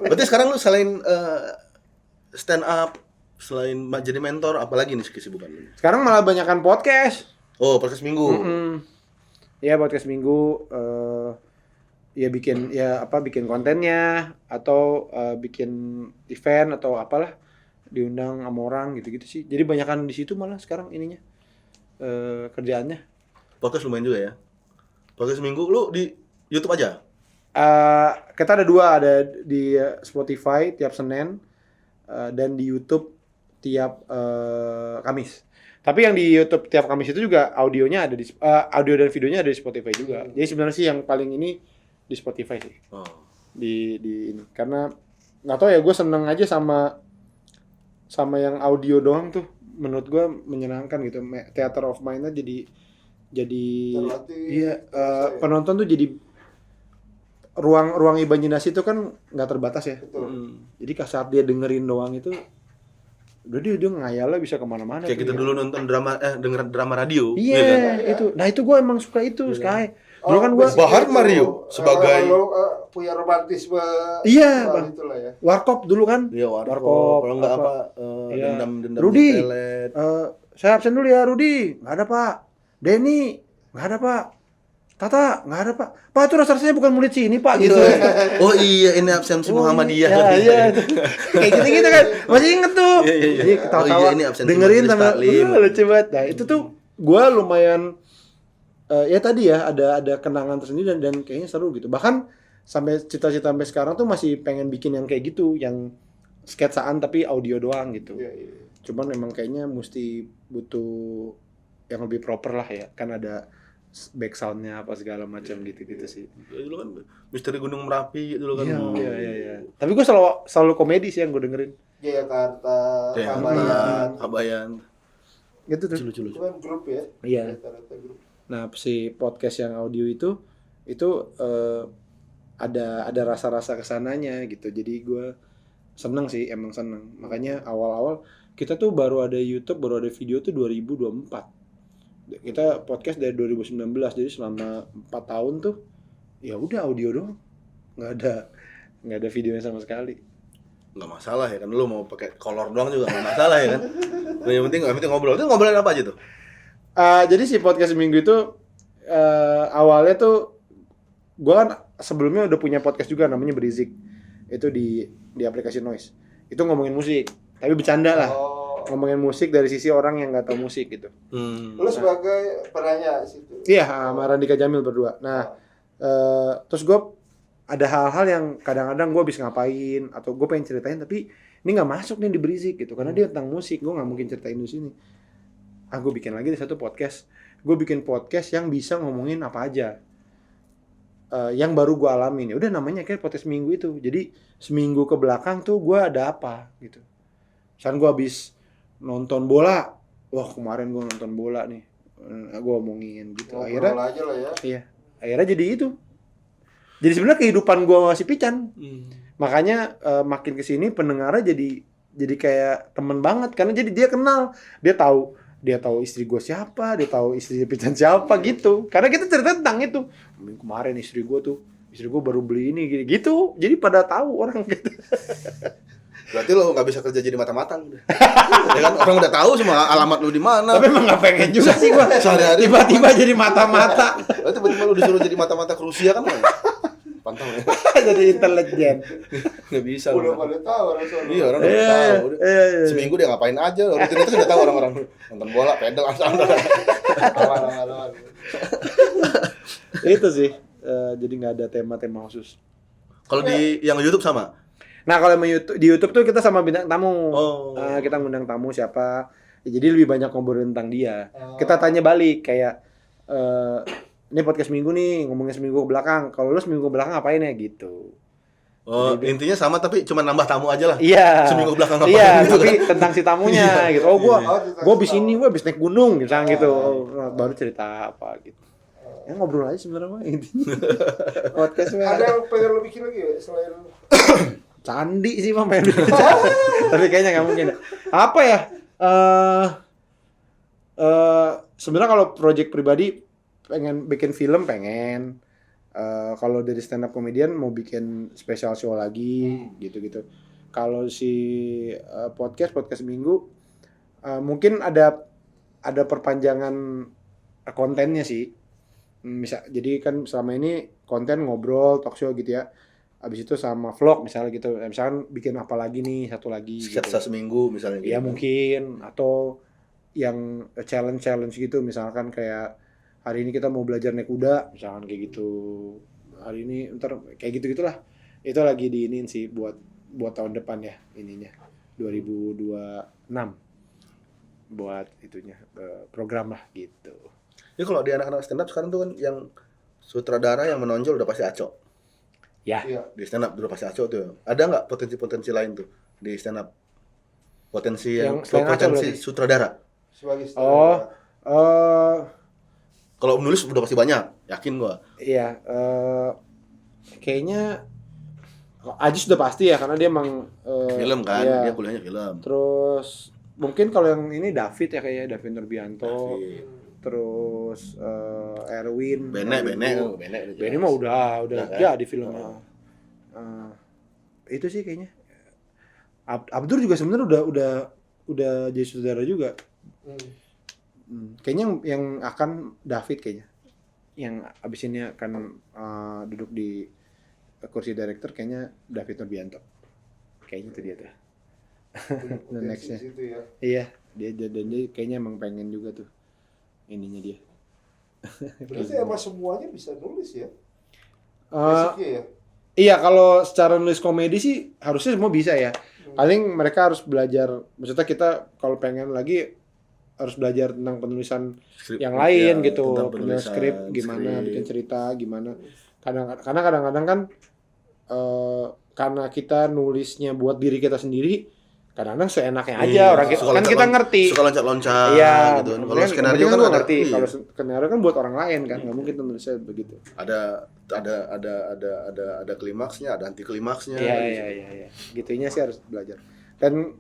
Berarti sekarang lu selain stand up, selain jadi mentor, apalagi nih kesibukan lu? Sekarang malah banyakan podcast. Oh, podcast minggu. Ya, podcast minggu, ya bikin kontennya, atau bikin event atau apalah, diundang sama orang gitu-gitu sih. Jadi banyakan di situ malah sekarang ininya, kerjaannya. Podcast lumayan juga ya. Podcast minggu lu di YouTube aja? Kita ada 2, ada di Spotify tiap Senin, dan di YouTube tiap Kamis. Tapi yang di YouTube tiap Kamis itu juga audionya ada audio dan videonya ada di Spotify juga. Jadi sebenarnya sih yang paling ini di Spotify sih. Oh. Di ini. Karena nggak tahu ya, gue seneng aja sama yang audio doang tuh. Menurut gue menyenangkan gitu. Theater of mind-nya jadi Terlatih. iya, penonton tuh jadi ruang imajinasi itu kan nggak terbatas ya. Betul. Jadi saat dia dengerin doang itu, udah dia ngayalnya bisa kemana-mana. Kayak kita dulu nonton denger drama radio. Iya, kan? itu. Nah, itu gue emang suka itu, Sky. Dulu kan gue Bahar Mario sebagai punya romantisme. Iya, Bang. Itulah ya. Warkop dulu kan. Iya, Warkop. Warkop, Kalau enggak apa? Iya. dendam Rudi, di telet. saya absen dulu ya, Rudi. Nggak ada Pak. Denny, nggak ada Pak. Tata nggak ada pak. Pak itu rasa-rasanya bukan murid sini pak gitu. Oh iya, ini absensi Muhammadiyah. Ya, iya. Kayak gitu-gitu kan. Masih inget tuh. Iya. Jadi ketawa-tawa Oh iya, ini absensi dengerin majelis sama taklim. lucu banget. Nah, itu tuh gue lumayan ya tadi ya ada kenangan tersendiri dan kayaknya seru gitu. Bahkan sampai cita-cita sampai sekarang tuh masih pengen bikin yang kayak gitu, yang sketsaan tapi audio doang gitu. Iya, iya. Cuman memang kayaknya mesti butuh yang lebih proper lah ya. Kan ada back sound-nya apa segala macam gitu-gitu sih. Dulu kan Misteri Gunung Merapi dulu kan. Iya. Tapi gue selalu komedi sih yang gue dengerin. Jakarta, Kabayan. Kabayan. Gitu tuh. Lucu. Itu kan grup ya. Iya. Rata-rata grup. Nah, si podcast yang audio itu ada rasa-rasa kesananya gitu. Jadi gue seneng sih, emang seneng. Makanya awal-awal kita tuh baru ada YouTube, baru ada video tuh 2024. Kita podcast dari 2019, jadi selama 4 tahun tuh ya udah audio doang. Nggak ada videonya sama sekali. Nggak masalah ya kan, lu mau pakai kolor doang juga nggak masalah ya kan. Yang penting ngobrol. Itu ngobrolin apa aja tuh? Jadi si podcast minggu itu awalnya tuh gue kan sebelumnya udah punya podcast juga namanya Berizik. Itu di aplikasi Noise. Itu ngomongin musik, tapi bercanda lah. Ngomongin musik dari sisi orang yang nggak tahu musik gitu. Lu sebagai penanya situ. Iya, sama Randika Jamil berdua. Nah, terus gue ada hal-hal yang kadang-kadang gue habis ngapain atau gue pengen ceritain tapi ini nggak masuk nih di Berizik gitu karena dia tentang musik, gue nggak mungkin ceritain di sini. Gue bikin lagi di satu podcast. Gue bikin podcast yang bisa ngomongin apa aja. Yang baru gue alamin. Ya udah namanya kayak podcast minggu itu. Jadi seminggu ke belakang tuh gue ada apa gitu. Misalnya gue habis nonton bola. Wah kemarin gue nonton bola nih. Gue omongin gitu. Ngobrol aja lah ya. Iya. Akhirnya jadi itu. Jadi sebenarnya kehidupan gue masih Pican. Makanya makin kesini pendengarnya jadi kayak temen banget. Karena jadi dia kenal. Dia tahu istri gue siapa, dia tahu istri Pican siapa gitu. Karena kita cerita tentang itu. Kemarin istri gue baru beli ini gitu. Jadi pada tahu orang gitu. Berarti lo nggak bisa kerja jadi mata-matang. Ya kan orang udah tahu semua alamat lu di mana. Tapi emang nggak pengen juga sih gue. Sehari-hari Tiba-tiba jadi mata-mata. Tiba-tiba lu disuruh jadi mata-mata ke Rusia kan? Pantau ya. Jadi intelijen. Nggak bisa. Udah pada tahu orang sono. Iya, orang udah tahu. Seminggu dia ngapain aja, rutin itu udah tahu orang-orang. Nonton bola, pedal, Aman. Itu sih. Jadi nggak ada tema-tema khusus. Kalau di yang YouTube sama? Nah kalau di YouTube tuh kita sama bintang tamu. Oh. Kita ngundang tamu siapa. Ya, jadi lebih banyak ngobrolin tentang dia. Kita tanya balik kayak ini podcast minggu nih ngomongin seminggu ke belakang. Kalau lu seminggu ke belakang ngapain ya gitu. Oh, jadi, intinya sama tapi cuma nambah tamu aja lah. Iya. Seminggu belakang ngapain iya, gitu tapi kan? tentang si tamunya gitu. Oh gua abis ini gua abis naik gunung misalnya gitu. Baru cerita apa gitu. Ya ngobrol aja sebenarnya mah intinya. Podcast mah. Ada yang pengen lo bikin lagi ya selain Candi sih mah pengen bikin. Tapi kayaknya nggak mungkin. Apa ya? Sebenarnya kalau project pribadi pengen bikin film pengen. Kalau dari stand up comedian mau bikin special show lagi gitu-gitu. Kalau si podcast minggu mungkin ada perpanjangan kontennya sih. Jadi kan selama ini konten ngobrol talk show gitu ya. Habis itu sama vlog misalnya gitu. Misalkan bikin apa lagi nih, satu lagi Sketsa gitu. seminggu misalnya gitu. Ya mungkin atau yang challenge gitu misalkan kayak hari ini kita mau belajar naik kuda misalkan kayak gitu. Hari ini ntar kayak gitu-gitulah. Itu lagi diinin sih buat tahun depan ya ininya 2026. Buat itunya program lah gitu. Ya kalau di anak-anak stand up sekarang tuh kan yang sutradara yang menonjol udah pasti Aco. Ya. Iya. Di stand up udah pasti Aco tuh. Ada nggak potensi-potensi lain tuh di stand up? Potensi yang selain Aco potensi berarti? sutradara. sebagai Kalau menulis udah pasti banyak, yakin gua. Iya, kayaknya Ajis sudah pasti ya karena dia emang Film kan, iya. dia kuliahnya film. Terus mungkin kalau yang ini David ya kayaknya David Nurbianto. David. Terus Erwin. Bene. Bene mah udah kan? jadi filmnya. Itu sih kayaknya. Abdur juga sebenarnya udah jadi saudara juga. Kayaknya yang akan David kayaknya. yang abis ini akan duduk di kursi director kayaknya David Nurbianto. Kayaknya itu dia tuh. Punya The potensi next-nya. di situ ya. Iya, dan dia kayaknya emang pengen juga tuh ininya dia. Berarti emang semuanya bisa nulis ya? Eh, Basicnya ya? iya, kalau secara nulis komedi sih harusnya semua bisa ya. Paling mereka harus belajar, maksudnya kita kalau pengen lagi harus belajar tentang penulisan Skrip, yang lain ya, gitu, tentang penulis penulisan skrip gimana, skrip. bikin cerita gimana. Karena kadang-kadang kan karena kita nulisnya buat diri kita sendiri, kadang-kadang seenaknya aja Iya, orang suka kan kita loncat- ngerti. suka loncat-loncat Iya, gitu. Kalau makanya skenario yang kan penting gua ada ngerti. iya. Kalau skenario kan buat orang lain kan, nggak mungkin nulisnya begitu. ada klimaksnya, ada anti klimaksnya. Iya. Gitunya sih harus belajar. Dan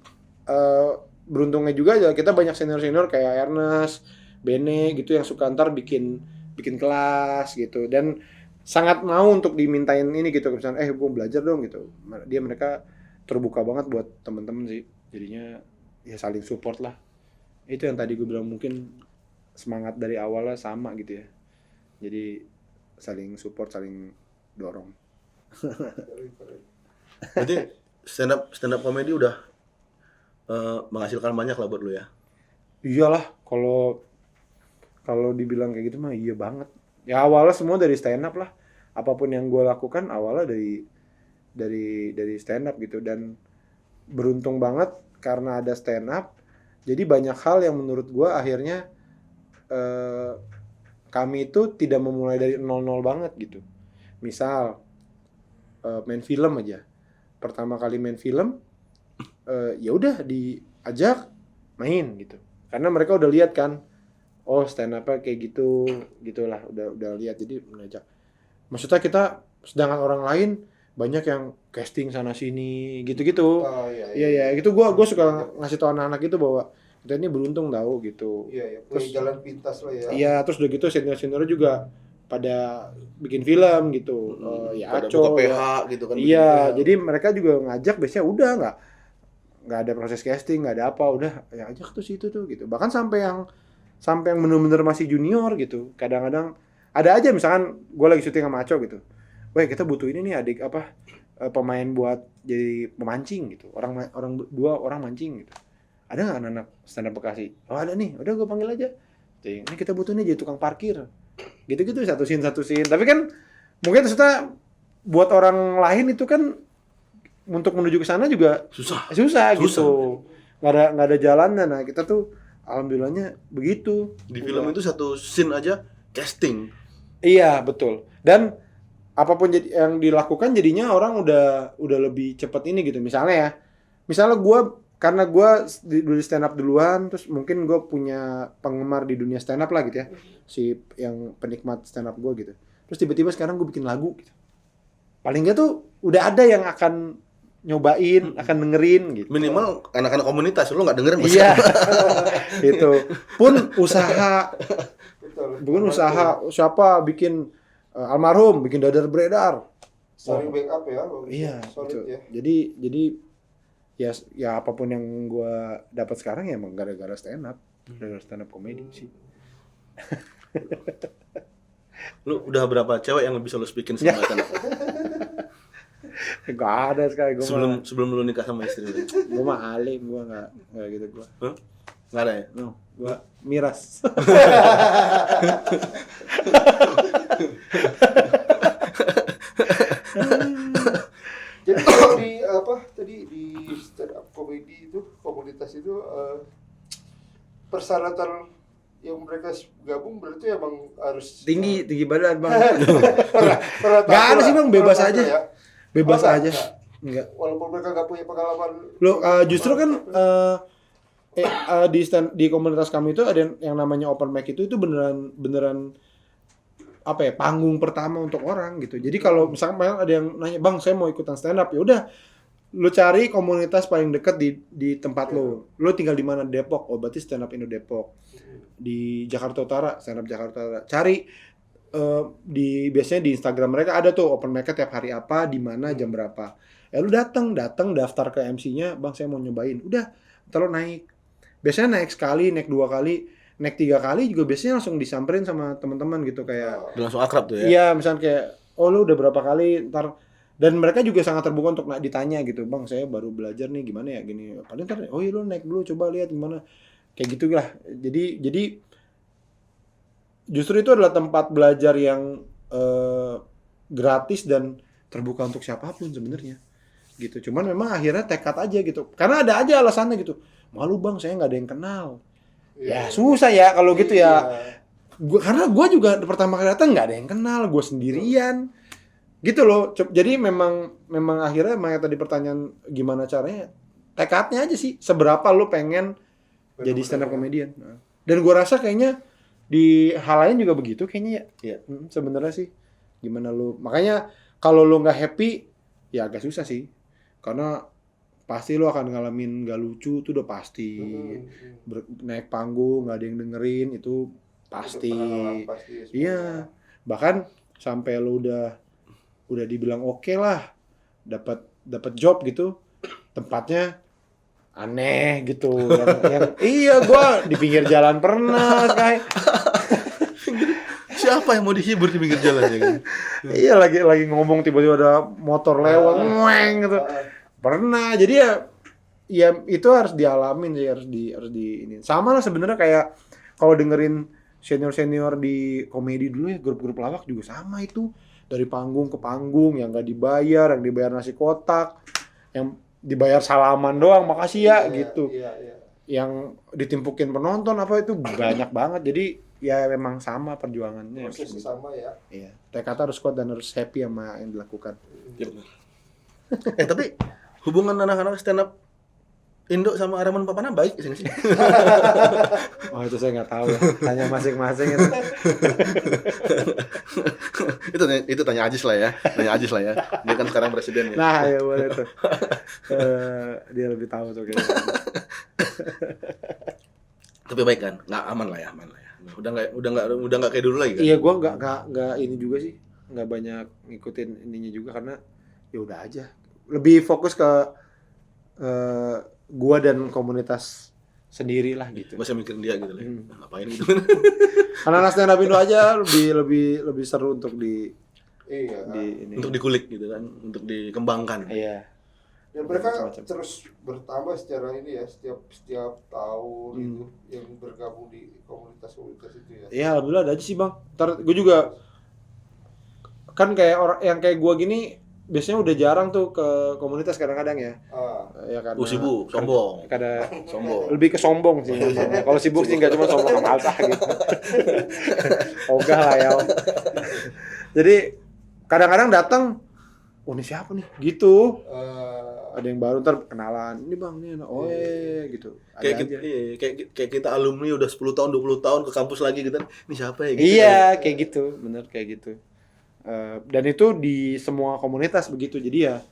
beruntungnya juga ya kita banyak senior kayak Ernest, Bene gitu yang suka ntar bikin kelas gitu dan sangat mau untuk dimintain ini gitu misalnya gue belajar dong gitu. Mereka terbuka banget buat teman-teman sih. Jadinya ya saling support lah. Itu yang tadi gue bilang mungkin semangat dari awalnya sama gitu ya. Jadi saling support, saling dorong. Berarti stand up komedi udah menghasilkan banyak lah buat lu ya. Iyalah, kalau dibilang kayak gitu mah iya banget. Ya awalnya semua dari stand up lah. Apapun yang gue lakukan awalnya dari stand up gitu dan beruntung banget karena ada stand up. Jadi banyak hal yang menurut gue akhirnya kami itu tidak memulai dari 00 banget gitu. Misal main film aja. Pertama kali main film ya udah diajak main gitu. Karena mereka udah lihat kan, oh stand up kayak gitu, gitulah udah lihat jadi mengajak. Maksudnya kita sedangkan orang lain banyak yang casting sana sini gitu-gitu. Oh, Iya, itu gua suka ngasih tau anak-anak itu bahwa kita ini beruntung tahu gitu. Iya, punya Terus jalan pintas lah ya. iya, terus udah gitu senior juga pada bikin film gitu. Ya Pada Aco, buka PH ya. gitu kan. Iya, bikin PH. jadi mereka juga ngajak biasanya udah nggak ada proses casting, nggak ada apa, udah ya ajak tuh situ tuh gitu. Bahkan sampai yang bener-bener masih junior gitu. Kadang-kadang ada aja misalkan gue lagi syuting sama Aco gitu. Weh, kita butuh ini nih adik pemain buat jadi pemancing gitu. Dua orang mancing gitu. Ada nggak anak stand up Bekasi? Oh ada nih, udah gue panggil aja. Ini kita butuh nih jadi tukang parkir. Gitu-gitu satu scene. Tapi kan mungkin maksudnya buat orang lain itu kan untuk menuju ke sana juga Susah. gitu. Nggak ada jalanan. Nah, kita tuh alhamdulillahnya begitu. Di film itu satu scene aja casting. Iya, betul. Dan apapun yang dilakukan jadinya orang udah lebih cepat ini gitu. Misalnya karena gue dulu stand up duluan, terus mungkin gue punya penggemar di dunia stand up lah gitu ya. Si yang penikmat stand up gue gitu. Terus tiba-tiba sekarang gue bikin lagu gitu. Paling nggak tuh udah ada yang akan nyobain, akan dengerin gitu. Minimal anak-anak komunitas lu nggak dengerin. Iya. Itu pun usaha. Betul. Bukan usaha siapa bikin almarhum bikin dadar beredar. Saling backup ya. Iya, Solid gitu. ya. Jadi ya apapun yang gua dapat sekarang ya emang gara-gara stand up komedi sih. Lu udah berapa cewek yang bisa lu speakin sama stand up? Gak ada sekali Sebelum lu nikah sama istri lu. gua mah alim, gua nggak gitu gua. Hah? Nggak ada ya? No, gua miras. Jadi kalau di stand up comedy itu komunitas itu persyaratan yang mereka gabung berarti emang harus tinggi badan bang. Peraturan Gak ada sih bang, bebas peraturan aja. ya. Bebas Oh, aja. enggak. Enggak. Walaupun mereka gak punya pengalaman. Lo justru kan di komunitas kami itu ada yang namanya open mic itu beneran apa ya, panggung pertama untuk orang gitu. Jadi kalau misalkan ada yang nanya, "Bang, saya mau ikutan stand up." Ya udah, lu cari komunitas paling dekat di tempat lo. Lu tinggal di mana? Depok. Oh, berarti stand up Indo Depok. Di Jakarta Utara, stand up Jakarta Utara. Cari biasanya di Instagram mereka ada tuh open mic tiap hari apa, di mana, jam berapa. Ya lu datang daftar ke MC-nya, "Bang, saya mau nyobain." Udah, ntar lu naik. Biasanya naik sekali, naik 2 kali. naik 3 kali juga biasanya langsung disamperin sama teman-teman gitu kayak Udah langsung akrab tuh ya. iya misalnya kayak oh lu udah berapa kali ntar dan mereka juga sangat terbuka untuk ditanya gitu bang saya baru belajar nih gimana ya gini paling ntar oh iya lu naik dulu coba lihat gimana kayak gitulah jadi justru itu adalah tempat belajar yang gratis dan terbuka untuk siapapun sebenarnya gitu cuman memang akhirnya tekad aja gitu karena ada aja alasannya gitu malu bang saya nggak ada yang kenal ya susah ya kalau gitu ya karena gue juga pertama kali datang nggak ada yang kenal gue sendirian gitu loh jadi memang akhirnya yang tadi pertanyaan gimana caranya tekadnya aja sih seberapa lo pengen jadi stand up comedian dan gue rasa kayaknya di hal lain juga begitu kayaknya ya sebenarnya sih gimana lo makanya kalau lo nggak happy ya agak susah sih karena pasti lo akan ngalamin gak lucu itu udah pasti naik panggung nggak ada yang dengerin itu pasti iya bahkan sampai lo udah dibilang oke lah dapat job gitu tempatnya aneh gitu yang iya gua di pinggir jalan pernah kayak Siapa yang mau dihibur di pinggir jalan ya kan? iya lagi ngomong tiba-tiba ada motor lewat ngueng gitu pernah jadi ya itu harus dialamin sih harus di ini sama lah sebenarnya kayak kalau dengerin senior di komedi dulu ya grup-grup lawak juga sama itu dari panggung ke panggung yang nggak dibayar yang dibayar nasi kotak yang dibayar salaman doang makasih ya gitu yang ditimpukin penonton apa itu banyak banget jadi ya memang sama perjuangannya prosesnya sama ya iya tekad harus kuat dan harus happy sama yang dilakukan Tapi hubungan anak-anak stand up Indo sama Araman Papana baik sih. Oh itu saya nggak tahu ya. Tanya masing-masing itu. itu tanya Ajis lah ya. Dia kan sekarang presiden ya. Nah ya boleh tuh. Dia lebih tahu tuh kayaknya. Tapi baik kan? Nggak aman lah ya. Udah nggak kayak dulu lagi kan? Iya gua nggak ini juga sih. Nggak banyak ngikutin ininya juga karena ya udah aja. Lebih fokus ke gua dan komunitas sendiri lah gitu. Masih mikirin dia gitu lah. Ngapain gitu. Karena stand up Indo aja lebih seru untuk di ini. Untuk dikulik gitu kan, untuk dikembangkan. Iya. Dan mereka terus bertambah secara ini ya setiap tahun itu yang bergabung di komunitas itu ya. Iya, alhamdulillah ada aja sih, Bang. Ntar gue juga kan kayak orang yang kayak gua gini biasanya udah jarang tuh ke komunitas kadang-kadang ya. Ya karena Sibuk, sombong. Sombong. Lebih ke sombong sih. Kalau sibuk sih nggak cuma sombong sama Alta gitu. Ogah lah ya. Jadi kadang-kadang datang, oh ini siapa nih? Gitu. Ada yang baru ntar kenalan. Ini Bang, ini anak. Gitu. Kayak kita alumni udah 10 tahun, 20 tahun ke kampus lagi gitu kan. Ini siapa ya gitu. Iya, kayak gitu. Bener kayak gitu. Dan itu di semua komunitas begitu. Jadi ya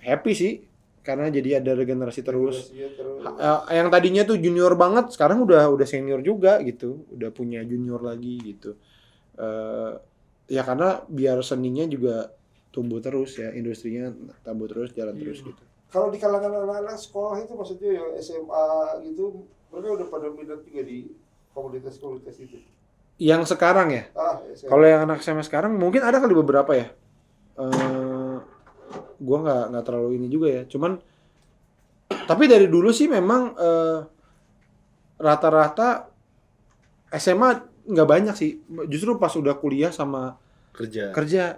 happy sih. Karena jadi ada regenerasi terus. Yang tadinya tuh junior banget, sekarang udah senior juga gitu. Udah punya junior lagi gitu. Ya karena biar seninya juga tumbuh terus ya, industrinya tumbuh terus, jalan terus gitu. Kalau di kalangan anak-anak sekolah itu maksudnya yang SMA gitu, mereka udah pada minat juga di komunitas-komunitas itu. Yang sekarang ya? Kalau yang anak SMA sekarang mungkin ada kali beberapa ya. Gua nggak terlalu ini juga ya. Cuman tapi dari dulu sih memang rata-rata SMA nggak banyak sih. Justru pas udah kuliah sama kerja.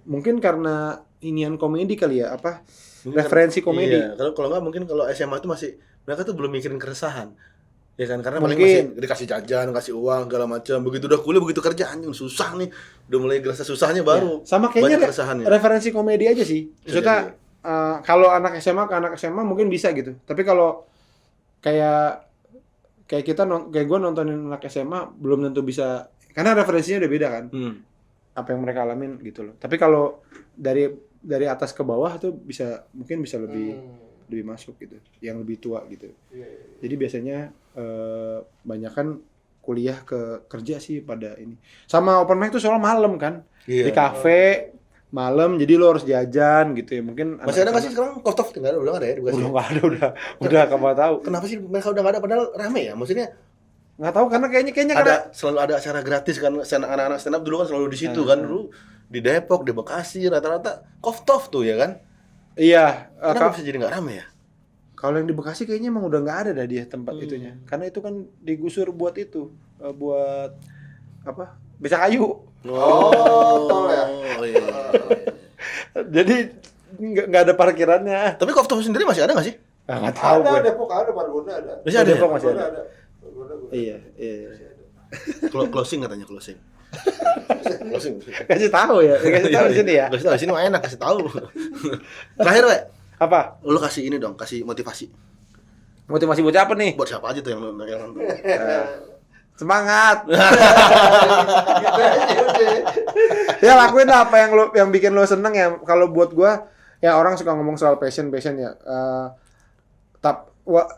Mungkin karena inian komedi kali ya, apa? Mungkin referensi komedi. Iya, kalau nggak mungkin kalau SMA itu masih mereka tuh belum mikirin keresahan. Ya kan, karena paling mungkin masih dikasih jajan, kasih uang segala macam. Begitu udah kuliah, begitu kerja anjing susah nih. Udah mulai ngerasa susahnya baru. Ya, sama kayaknya keresahannya. Referensi komedi aja sih. Maksudnya kalau anak SMA ke anak SMA mungkin bisa gitu. Tapi kalau kayak kita kayak gue nontonin anak SMA belum tentu bisa karena referensinya udah beda kan. Apa yang mereka alamin gitu loh. Tapi kalau dari atas ke bawah tuh mungkin bisa lebih masuk gitu, yang lebih tua gitu. Jadi biasanya banyakan kuliah ke kerja sih pada ini. Sama open mic tuh soal malam kan, di kafe malam, jadi lo harus jajan gitu ya. Mungkin masih ada nggak sih sekarang Kostov udah nggak ada ya? Udah kamu tahu. Kenapa sih mereka udah nggak ada? Padahal rame ya, maksudnya Nggak tahu karena kayaknya karena Selalu ada acara gratis kan, anak-anak stand up dulu kan selalu di situ kan dulu di Depok, di Bekasi rata-rata koftov tuh ya kan. iya. Kenapa bisa jadi nggak rame ya? Kalau yang di Bekasi kayaknya emang udah nggak ada dah dia tempat itunya. Karena itu kan digusur buat itu, buat apa? Beca kayu. Tol ya. Oh iya. Jadi nggak ada parkirannya. Tapi koftov sendiri masih ada nggak sih? Nggak tahu Ada, gue. Depok ada, Margonda ada. Masih ada. Depok Ya? masih ada. Margonda gua. Iya. Closing katanya closing. Closing. Kasih tahu ya, kasih tahu di sini ya. Kasih tahu di sini mah enak kasih tahu. Terakhir, We. Apa? Lu kasih ini dong, kasih motivasi. Motivasi buat apa nih? Buat siapa aja tuh yang nonton. Semangat. Gitu aja udah. Ya lakuin lah apa yang bikin lo seneng ya. Kalau buat gua ya orang suka ngomong soal passion ya.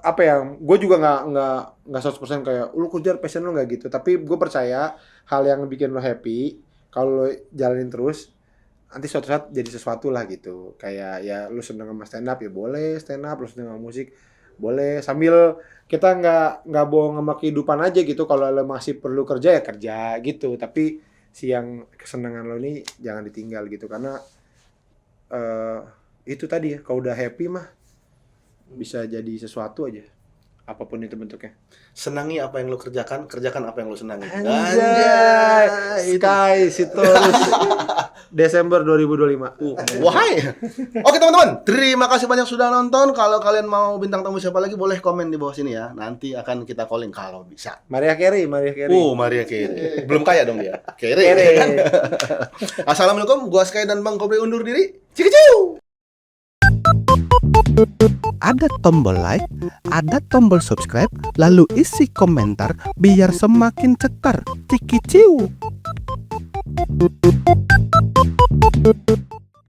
Apa ya? Gue juga nggak 100% kayak lu kejar passion lo nggak gitu. Tapi gue percaya hal yang bikin lo happy kalau lo jalanin terus nanti suatu saat jadi sesuatu lah gitu. Kayak ya lu seneng sama stand up ya boleh stand up, lu seneng sama musik boleh, sambil kita nggak bohong sama kehidupan aja gitu. Kalau lo masih perlu kerja ya kerja gitu, tapi yang kesenangan lo ini jangan ditinggal gitu, karena itu tadi ya, kalau udah happy mah bisa jadi sesuatu aja apapun itu bentuknya. Senangi apa yang lu kerjakan, kerjakan apa yang lu senangi. Anjay, Sky Sitorus Desember 2025. Wahai. Oke teman-teman, terima kasih banyak sudah nonton. Kalau kalian mau bintang tamu siapa lagi boleh komen di bawah sini ya. Nanti akan kita calling kalau bisa. Maria Carey. Maria Carey. Belum kaya dong dia. Carey. Assalamualaikum, gua Sky dan Bang Kobri undur diri. Cikiciu. Ada tombol like, ada tombol subscribe, lalu isi komentar biar semakin cetar. Cikiciu.